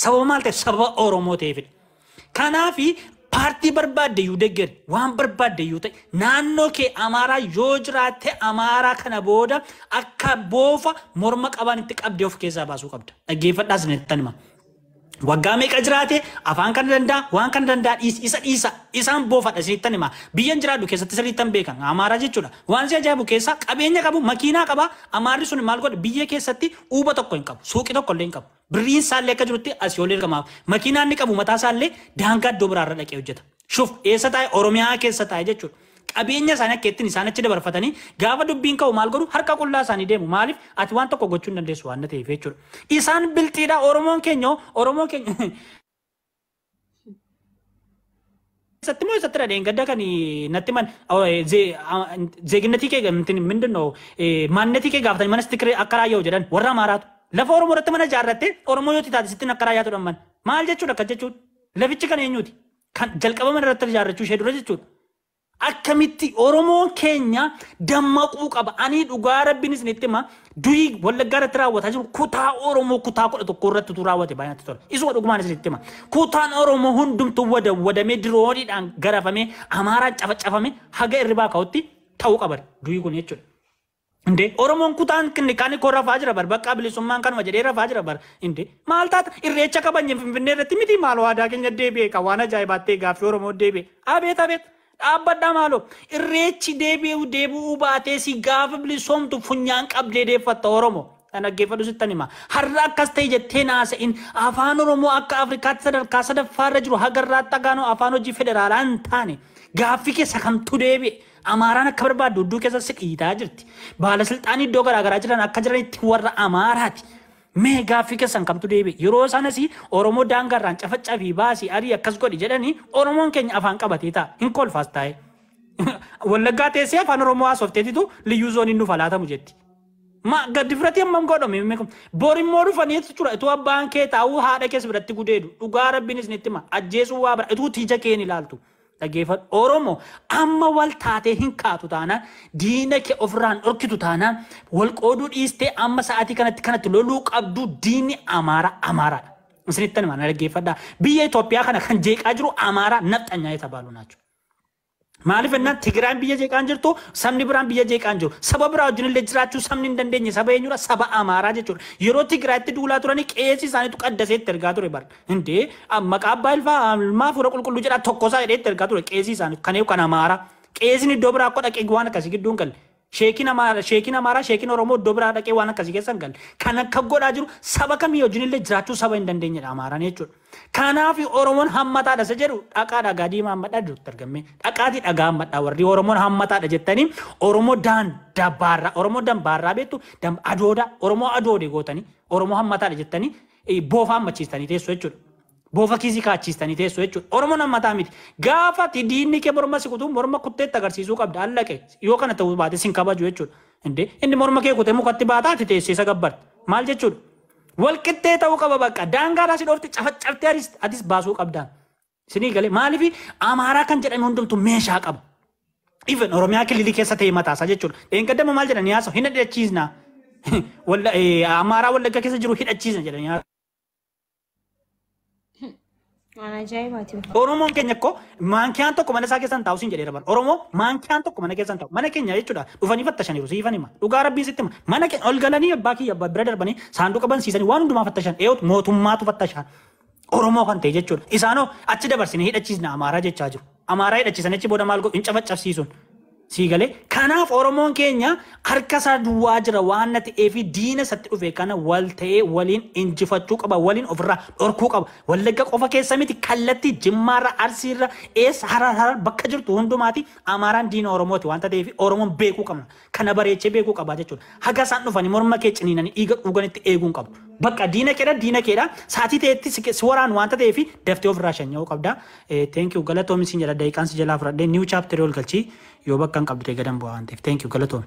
sababa maal ta'e sababa Oromoo ta'eefidha. Kanaafi paartii barbaadde iyyuu deggari waan barbaadde iyyuu ta'e naannoo kee Amaaraa yoo jiraatte Amaaraa kana booda akka boofa morma qaban itti qabdee of keessaa baasuu qabda. Dhaggeeffadhaas nettan hima. Waggaa meeqa jiraate afaan kan danda'a waan kan danda'a isa isaan boofadha isinitti hima. Biyyan jiraadhu keessatti sirriittan beekan Amaaraa jechuudha. Waan si ajaa'ibu keessa qabeenya qabu makiinaa qaba Amaarri sun maal godha biyya keessatti uuba tokko hin qabu suuqii tokko illee hin qabu. Birriin isaallee akka jirutti asii ol ergamaaf makiinaan inni qabu mataa isaallee daangaa iddoo biraarra dhaqee hojjeta. Shuf eessa taa'e Oromiyaa keessa taa'e jechuudha. Qabeenya isaanii akka ittiin isaan achi dabarfatanii gaafa dubbiin ka'u maal godhu harka qullaa isaanii deemu maaliif ati waan tokko gochuu hin dandeessu waan ta'eef jechuudha. Isaan bilxiidha Oromoon keenya Satti moo isatti dhadheen gadda kan natti man zeeginatii kee mindin no maannetii kee gaafatanii mana sitti akka raayyaa jedhan warra Amaaraatu lafa Oromoo irratti mana ijaarratte Oromoo yoo taate sittiin akka raayyaa tudhan maal jechuudha akka jechuudha lafichi kan eenyuti kan jalqaba mana irratti ijaarrachuu ishee dura jechuudha. Akkamitti Oromoon keenya dammaquu qaba ani dhugaa rabbiin isinitti hima duyi Wallaggaa irratti raawwataa jiru kutaa Oromoo kutaa 11 irratti raawwate baay'inatti tola. Isuma dhugumaan isinitti hima kutaan Oromoo hundumtuu wadamee dirooniidhaan garafamee Amaaraan cafacafame haga irribaa ka'utti ta'uu qaba duyi kun jechuudha. Inde Oromoon kutaan kan koo rafaa jira bar bakka bilisummaan kanuma jedhee rafaa jira bar inde maal taata irreecha qabanye Finfinnee irratti miti maal waadaa keenya deebi'e kan waan ajaa'ibaatti gaaffii Oromoo deebi'e abeet abeet. Abadda maalo irreechi deebi'uu baatee si gaafa bilisoomtu funyaan qabdee deeffatta Oromoo. Kan dhaggeeffadhu sittan hima. Har'a akkas ta'e jettee naasa'in afaan Oromoo akka Afrikaatti sadarkaa sadaffaarra jiru hagarraatti agaanoo afaan hojii federaalaa hin taane gaaffii keessa kamtu deebi'e. Amaaraan akka barbaaddu hudduu keessa si dhiitaa jirti. Baalasilxaanii iddoo garaagaraa jiran akka jiranitti warra Amaaraati. Mee gaaffii keessan kamtu deebi'e yeroo sanas Oromoo daangarraan cafacafii baasii arii akkas godhi jedhanii Oromoon keenya afaan qabatee ta'a hin kolfaas taa'e. Wallaggaa teessee afaan Oromoo haasofteetitu liyyuu zooniin nuuf laatamu jetti. Ma gadi fudhatee hammam godhame borimmoo dhufanii jechuudha ituu abbaan kee taa'uu haadha keessa biratti gudeedu dhugaa rabbiin isinitti hima ajjeesuu waa bira ituu tiija kee ni ilaaltu. Dhaggeeffadhu Oromoo amma wal taatee hin kaatu taanaan diina kee ofirraan dhorkitu taanaan wal qooduu dhiistee amma sa'aatii kanatti loluu qabdu diinni Amaaraadha. Isinitti hima dhaggeeffadhaa biyya Itoophiyaa kana kan jeeqaa jiru Amaaraa nafxanyaa tabaalu naachu. Maaliif ennaan Tigiraan biyya jeeqaan jirtu sabni biraan biyya jeeqaan jiru saba biraa wajjin illee jiraachuu sabni hin dandeenye saba eenyudha saba Amaaraa jechuudha. Yeroo Tigiraatti duulaa turanii qeessi isaaniitu qaddaseetti ergaa ture bar. Indee maqaa abbaa ilmaa fuula qulqulluu jedhaa tokkosaa jedheetti ergaa ture qeessi isaanii kan kan Amaaraa. Qeessin iddoo biraa akka dhaqee waan akkasii gidduu hin galle. Sheekin Amaaraa sheekin Oromoo iddoo biraa dhaqee waan akkasii keessa hin galle. Kan akka godhaa jiru saba kamii wajjin illee jiraachuu saba hin dandeenyedha Amaaraan jechuudha. Kanaaf Oromoon hammataadha isa jedhu dhaqaa dhagaa diimaa hammadhaa jirutti argame. Dhaqaati dhagaa hammadhaa warri Oromoon hammataadha jettanii Oromoo dambaarraa beektu adooda Oromoo adoode gootanii Oromoo hammataadha jettanii boofa hammachiistanii teessoo jechuudha. Boofa kiisii kaachiistanii teessoo jechuudha. Oromoon hammataa miti. Gaafa diinni kee morma si kutuu morma kutteetti agarsiisuu qabda allaqe yoo kana ta'uu baate sin kabaju jechuudha. Inni morma kee kutee mukatti baataati teessee isa gabbarte maal jechuudha. Walqixxee ta'uu qaba bakka daangaadhaa si dhoofte cafacaftee atis baasuu qabdaan. Isinii galee maaliif Amaaraa kan jedhame hundumtu meeshaa qaba. Even Oromiyaa kililii keessa ta'e mataasaa jechuudha. Dheengaddama maal jedhanii haasa'u hin hidhachiisna. Amaaraa Wallaggaa keessa jiru hidhachiisna jedhanii haasa'u. Oromoon keenya ko maankiyaan tokko mana isaa keessan taa'u sin jedhee dabar. Oromoo maankiyaan tokko mana keessan taa'u. Mana keenya jechuudha. Dhufanii fattashaniiru siifan hima. Dhugaa rabbiin sitti hima. Mana keenya ol galanii abbaa kiyya bira darbanii saanduqa bansiisanii waan hundumaa fattashan. Eeyoot mootummaatu fattashan. Oromoo kan ta'e jechuudha. Isaanoo achi dabarsine hidhachiisna Amaaraa jechaa jiru. Amaaraa hidhachiisan achi booda maal godhu hin cafacafsiisuun. Siigale kanaaf Oromoon keenya harka isaa duwwaa jira waan ta'eef diina isatti dhufe kana wal ta'ee waliin injifachuu qaba waliin ofirraa dhorkuu qaba Wallagga qofa keessa miti kallattii Jimmaarra Arsiirra eessa harar bakka jirtu hundumaati Amaaraan diina Oromooti waan ta'eef Oromoon beekuu qabna kana bareechee beekuu qaba jechuudha haga isaan dhufanii morma kee ciniinanii dhiiga dhuganitti eeguun qabu bakka diina keedha saatii ta'etti si waraan waan ta'eef daftee ofirraa shanya'uu qabda thank you galatoomi sin jedha daqiiqaan si jalaa fudhadhee new chapter ol galchii yoo bakka hin qabdu gadan bu'aa waan ta'eef thank you galatoomi.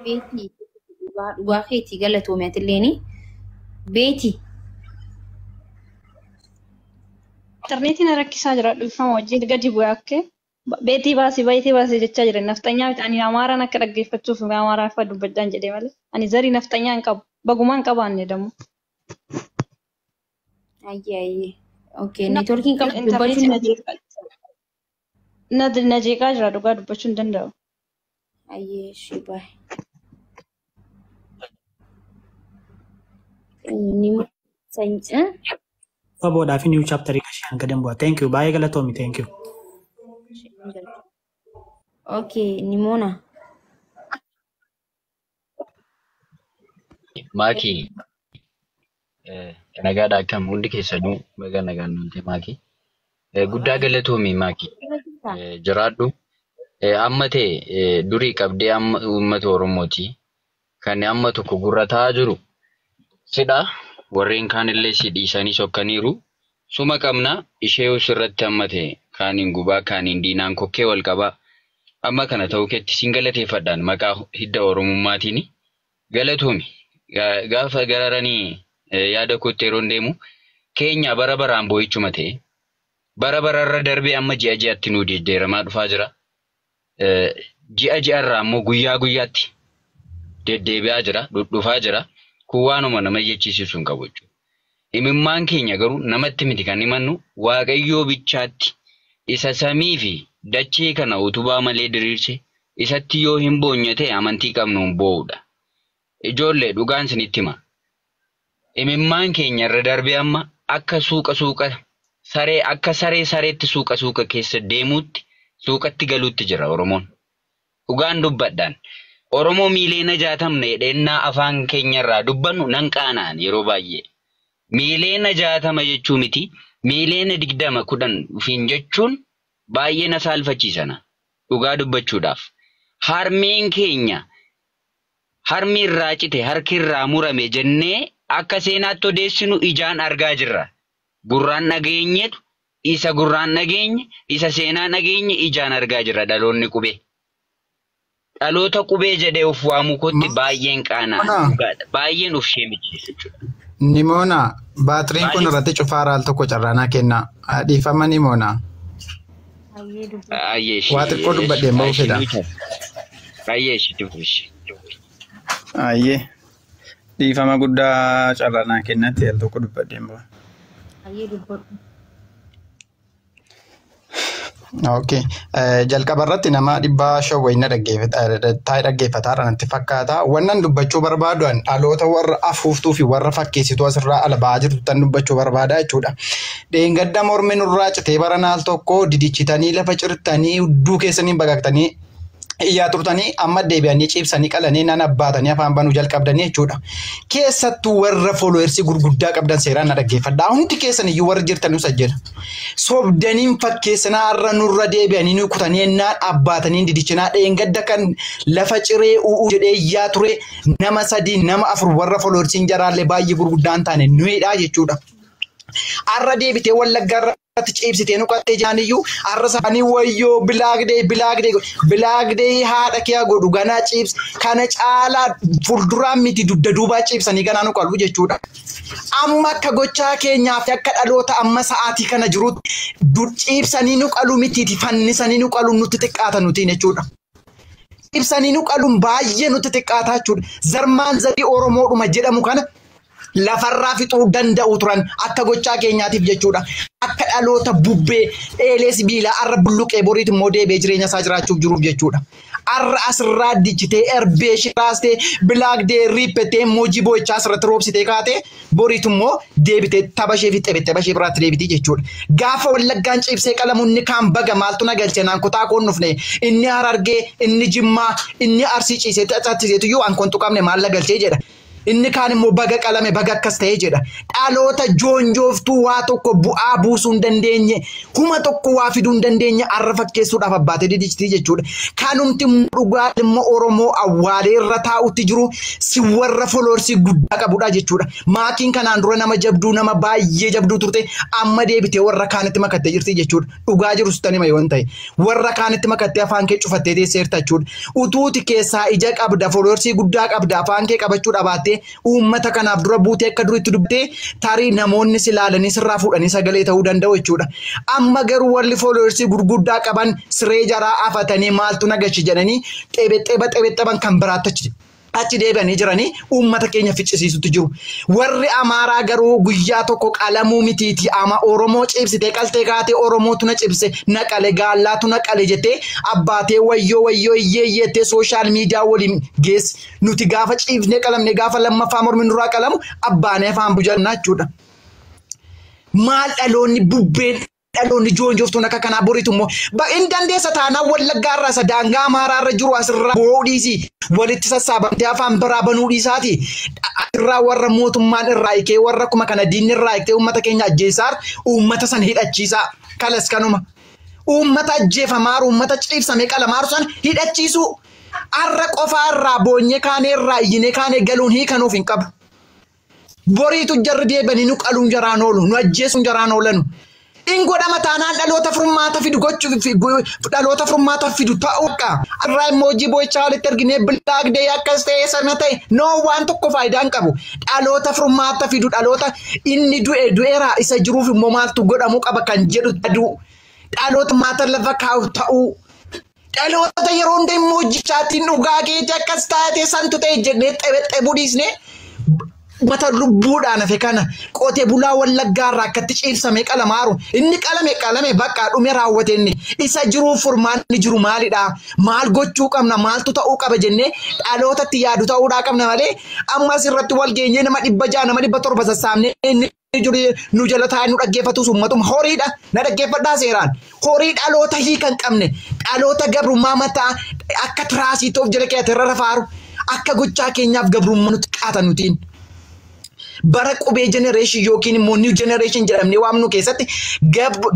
Beeti dhugaa keetii galatoomi atiilleeni beeti. Internetiin rakkisaa jira dhuunfama wajjin gadi bu'aa akka beetii baasii jechaa jira naftanyaa ani Amaaraan akka dhaggeeffachuuf Amaaraa fa dubbadhaan jedhee malee ani zarii naftanyaa hin qabu bagumaan qabaanne dammo. Ayyee. Okay, networking qaba Intarneetiin dubbachuun na jeeqaa jira dhugaa dubbachuu hin danda'u. ayyee ishee baay'ee. Ni sanyi. Faboodhaaf new chapter gashaan gadan bu'a. Thank you. Baay'ee galatoomi. Thank you. Okay, Nimona. Maakii nagaadhaa akkam hundi keessanuu baga nagaan nuti maakii guddaa galatoomi maakii jiraadhu amma ta'e durii qabdee amma uummata Oromooti kan amma tokko gurra ta'aa jiru sidha warreen kaanillee si dhiisanii sokkaniiru suma qabna ishee usirratti amma ta'e kaaniin gubaa kaaniin diinaan kokkee wal qabaa amma kana ta'uu keetti siin galateeffadhaan maqaa hidda Oromummaatiin galatoomi. Gaafa gararanii yaada kootti yeroo deemu keenya bara baraan boo'ichuma ta'e bara bararra darbee amma ji'a ji'atti nu deddeeramaa dhufaa jira. Ji'a ji'arraa immoo guyyaa guyyaatti deddeebi'aa jira dhufaa jira. Kun waanuma nama jechisiisu hin qabu jechuudha. Imimmaan keenya garuu namatti miti kan himannu Waaqayyoo bichaatti isa samii fi dachee kana utubaa malee diriirse isatti yoo hin boonye ta'e amantii qabnu hin boo'udha. Ijoollee dhugaan isinitti hima. Imimmaan keenya irra darbee amma akka sareetti suuqa keessa deemuutti suuqatti galuutti jira Oromoon. Dhugaan dubbadhaan. Oromoo miiliyoona 60 dheennaa afaan keenya irraa dubbannu nan qaanaan yeroo baay'ee. Miiliyoona 60 jechuu miti miiliyoona 20 10 ufiin jechuun baay'ee na saalfachiisana. Dhugaa dubbachuudhaaf. Harmeen keenya harmi irraa cite harki irraa murame jennee akka seenaatti odeessinu ijaan argaa jirra. Gurraan dhageenyetu isa gurraan dhageenye isa seenaan dhageenye ijaan argaa jirra dhaloonni qubee. Dhaloota qubee jedhee of waamuu kootti baay'een qaanaa baay'een of sheemichiisa jechuudha. Nimona baatiriin kun irratti cufaaraa al tokko carraanaa kenna. Dhiifama Nimona. Waa xiqqoo dubbadheen ba'uu fedha. Baay'ee ishee dubbishe. Ayyee dhiifama guddaa carraanaa kennatti al tokko dubbadheen ba'a. Okay. Jalqaba irratti nama 500 wayina dhaggeeffataadha natti fakkaata. Wannan dubbachuu barbaadan dhaloota warra afuuftuu fi warra fakkeessituu asirraa ala ba'aa jirtu tan dubbachuu barbaada jechuudha. Dheengadda mormi nurraa citee baranaal tokko didichitanii lafa cirtanii hudduu keessanii baqaqtanii iyyaa turtanii amma deebi'anii ciibsanii qalanii nan abbaatanii afaan banuu jalqabdanii jechuudha. Keessattuu warra followers gurguddaa qabdan seeraan na dhaggeeffadhaa. Hundi keessan iyyuu warri jirtan sajjada. Sobdaniin fakkeessanaa irra nurra deebi'anii nu kutanii ennaan abbaatanii didichinaa dheengadda kan lafa ciree u'uu jedhee iyyaa ture nama 3 nama 4 warra followers jaraallee baay'ee gurguddaan taane nuyiidhaa jechuudha. Arra deebitee wallaggarra ciibsitee nu qattee jaaniyyuu arra isaanii wayyoo bilaagdee haadha kee godhu ganaa ciibs kana caalaa fuulduraan miti dugda duubaa ciibsanii ganaa nu qalu jechuudha. Amma akka gochaa keenyaaf akka dhaloota amma sa'aatii kana jirutti ciibsanii nu qalu miti fannisanii nu qalu nutti xiqqaata nutiin jechuudha. Ciibsanii nu qaluun baay'ee nutti xiqqaata jechuudha. Zarmaan zarii Oromoodhuma jedhamu kana lafarraa fixuu danda'u turan akka gochaa keenyaatiif jechuudha. Akka dhaloota bubbee eelee sibiilaa arra bulluqee boriit immoo deebi'ee jireenya isaa jiraachuuf jiruuf jechuudha. Arra asirraa dijjitee erbee shiraastee bilaagdee riippetee moojii boo'ichaa asirratti roobsitee kaatee boriit immoo deebitee tabashee fi xebashee biraatti deebitii jechuudha. Gaafa wallaggaan ciibsee qalamu inni kaan baga maaltu na galchee naan kutaa koon dhufne inni Harargee inni Jimmaa inni Arsii ciisee xaxatiseetu yoo an kontu qabne maal na galchee jedha. Inni kaan immoo baga qalame baga akkas ta'ee jedha. Dhaloota joonjooftuu waa tokko bu'aa buusuu hin dandeenye huma tokko waa fiduu hin dandeenye arra fakkeessuudhaaf abbaatee didichitii jechuudha. Kanumti dhugaa dhimma Oromoo awwaalee irra taa'utti jiru si warra followers guddaa qabudha jechuudha. Maakiin kanaan dura nama jabduu nama baay'ee jabduu turte amma deebitee warra kaanitti makattee jirti jechuudha. Dhugaa jiru sitanii ma yoon ta'e warra kaanitti makattee afaan kee cufattee teesseerta jechuudha. Utuuti keessaa ija qabda followers guddaa qabda afaan kee qabachuudha baattee uummata kanaaf dura buutee akka duritti dubdee tarii namoonni si ilaalanii sirraa fuudhanii sagalee ta'uu danda'u jechuudha. Amma garuu warri followers gurguddaa qaban siree jaraa afatanii maaltu nagachi jedhanii xeebexxeban kan biraatti achi deebi'anii jiranii uummata keenya ficcisiisutti jiru. Warri Amaaraa garuu guyyaa tokko qalamuu mitiiti ama Oromoo cibsitee qaltee kaatee Oromootu na cibse naqale gaallaatu naqale jettee abbaatee wayyoo iyyeeyyee sooshaal miidiyaa waliin geessi. Nuti gaafa cibsnee qalamne gaafa lammaffaa mormi nurraa qalamu abbaanee afaan bujannaa jechuudha. Maal dhaloonni bubbeen dhaloonni joonjooftuun akka kanaa boriitu immoo hin dandeessa taanaa Wallaggaarraa isa daangaa Amaaraarra jiru asirraa boodhiisi walitti sassaabamtee afaan biraa banuu dhiisaati. Irraa warra mootummaan irraa ikee warra kuma kana diinni irraa ikee uummata keenya ajjeesaa uummata san hidhachiisaa kalas kanuma. Uummata ajjeefamaaru uummata ciibsamee qalamaaru san hidhachiisu arra qofaarraa boonyee kaanee irraa iyyinee kaanee galuun hiikanuuf hin qabu. Boriitu jarri deebanii nu qaluun jaraan oolu nu ajjeesuun jaraan oolanu. Ingodama taanaan dhaloota furmaata fidu dhaloota furmaata fidu ta'uudha. Irraa emoojii boo'ichaa walitti erginee bilaagdee akkas ta'e sana ta'e waan tokko faayidaan qabu. Dhaloota furmaata fidu dhaloota inni du'eera isa jiruuf immoo maaltu godhamuu qaba kan jedhu dhaloota maata lafa kaa'u ta'uu. Dhaloota yeroo hunda emoojichaatiin dhugaa keetii akkas taatee santu ta'e jennee xeebuu dhiisnee. Mata lubbuudhaan hafe kana qotee bulaa Wallaggaarraa akkatti ciibsamee qalamaaru inni qalame bakka dhume raawwate inni isa jiruuf furmaanni jiru maalidha maal gochuu qabna maaltu ta'uu qaba jennee dhalootatti yaadu ta'uudhaa qabna malee ammas irratti wal geenyee nama 600 nama 700 sassaabnee inni jiru nu jala taa'ee nu dhaggeeffatu summatuma horiidha na dhaggeeffadhaa seeraan horii dhaloota hiikan qabne dhaloota gabrummaa mataa akka tiraasii ta'uuf jala keetirra rafaaru akka gochaa keenyaaf gabrummaa nuti qaatanutiin. Bara qubee generation yookiin immoo new generation jedhamnee waamnu keessatti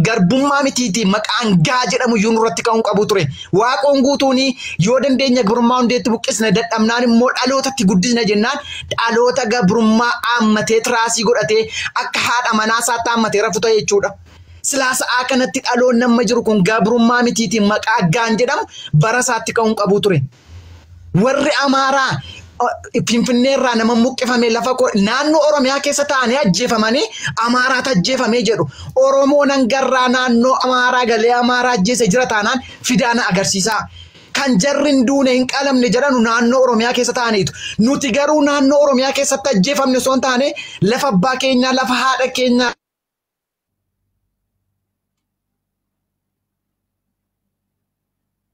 garbummaa mitiiti maqaan gaa jedhamu iyyuu nurratti ka'uun qabu ture. Waaqoon guutuuni yoo dandeenya gabrummaa hundeetti buqqisna dadhabnaan immoo dhalootatti guddisna jennaan dhaloota gabrummaa aammatee tiraasii godhatee akka haadha manaa isaatti aammatee rafuta jechuudha. Silaasa'aa kanatti dhaloonni amma jiru kun gabrummaa mitiiti maqaa gaan jedhamu bara isaatti ka'uun qabu ture. Warri Amaaraa Finfinneerraa nama muqqifame lafa naannoo Oromiyaa keessa taa'anii ajjeefamanii Amaaraatu ajjeefamee jedhu. Oromoon hangarraa naannoo Amaaraa galee Amaaraa ajjeese jira taanaan fidaana agarsiisaa. Kan jarri hin duune hin qalamne jedhanu naannoo Oromiyaa keessa taa'aniitu. Nuti garuu naannoo Oromiyaa keessatti ajjeefamne osoo hin taane lafa abbaa keenyaa lafa haadha keenyaa.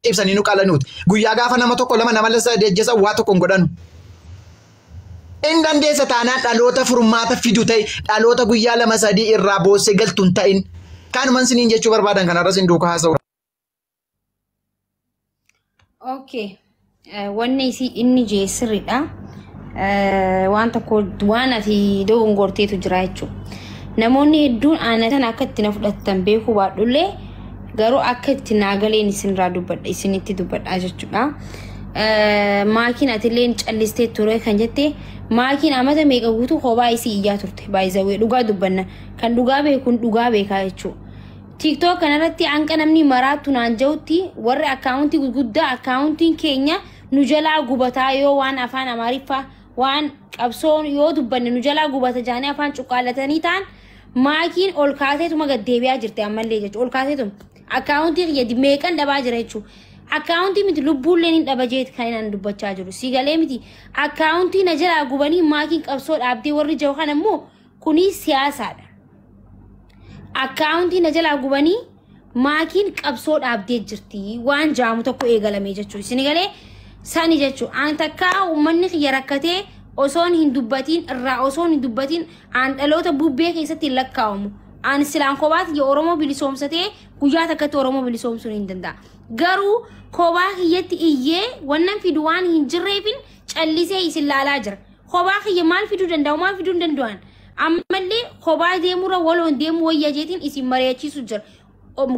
Ibsanii nu qalanuuti. Guyyaa gaafa nama tokko lama nama sadii ajjeesan waa tokko hin godhanu. In dandeessa taanaan dhaloota furmaata fidu ta'e dhaloota guyyaa 2-3 irraa boossee galtuun ta'in kanuman siniin jechuu barbaadan kanarras hin duukaa haasa'u. Okay. Wanni inni jee sirriidha. Waan tokko waan ati dogongorteetu jira jechuudha. Namoonni hedduun aanatan akka itti na fudhatan beekuu baadhullee garuu akka itti naagaleen isinirraa dubbadha isinitti dubbadha jechuudha. Maakiin atilleen callistee ture kan jette maakiin amata meeqa guutuu kophaa isii iyyaa turte baay'isawee dhugaa dubbanna kan dhugaa beekuun dhugaa beekaa jechuudha. TikTok kanarratti hanqa namni maraattu naan ja'utti warri akkaawuntii gurguddaa akkaawuntiin keenya nu jalaa gubataa yoo waan afaan Amaariffaa waan qabsoon yoo dubbanne nu jalaa gubata jaanii afaan cuqqaallatanii ta'an maakiin ol kaaseetuma gad deebi'aa jirte ammallee jechuudha. Ol kaaseetuma akkaawuntii kiyya meeqan dhabaa jira jechuudha. Akkaawuntii miti lubbuulleen hin dhaba jeeti kan inni dubbachaa jiru. Siigalee miti akkaawuntii na jalaa gubanii maakiin qabsoo dhaabdee warri jiru kan immoo kuni siyaasaadha. Akkaawuntii na jalaa gubanii maakiin qabsoo dhaabdee jirti waan jaamu tokko eegalamee jechuudha. Siigalee sani jechuudha. Aan takkaa uummanni kiyya rakkatee osoon hin dubbatiin irraa osoon hin dubbatiin aan dhaloota bubbee keessatti hin lakkaa'amu. Aan silaan kophaati Oromoo bilisoomsatee guyyaa takkatti Oromoo bilisoomsuun hin danda'a. Garuu kophaa kiyyatti iyyee wannan fidu waan hin jirreefin callisee isin laalaa jira. Kophaa kiyya maal fiduu danda'u maal fiduu hin danda'an. Ammallee kophaa deemurra waloon deemu wayya jeetiin isin mari'achiisu jira.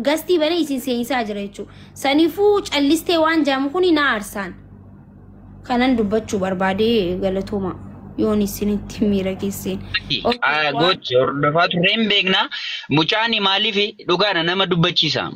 Gastii banee isin seensaa jira jechuudha. Saniifuu callistee waan jaamu kuni na aarsaan. Kanan dubbachuu barbaadee galatooma. Yoon isinitti miira keesseen. Gochi hordofaa turreen beekna. Mucaan maaliif dhugaadha nama dubbachiisa.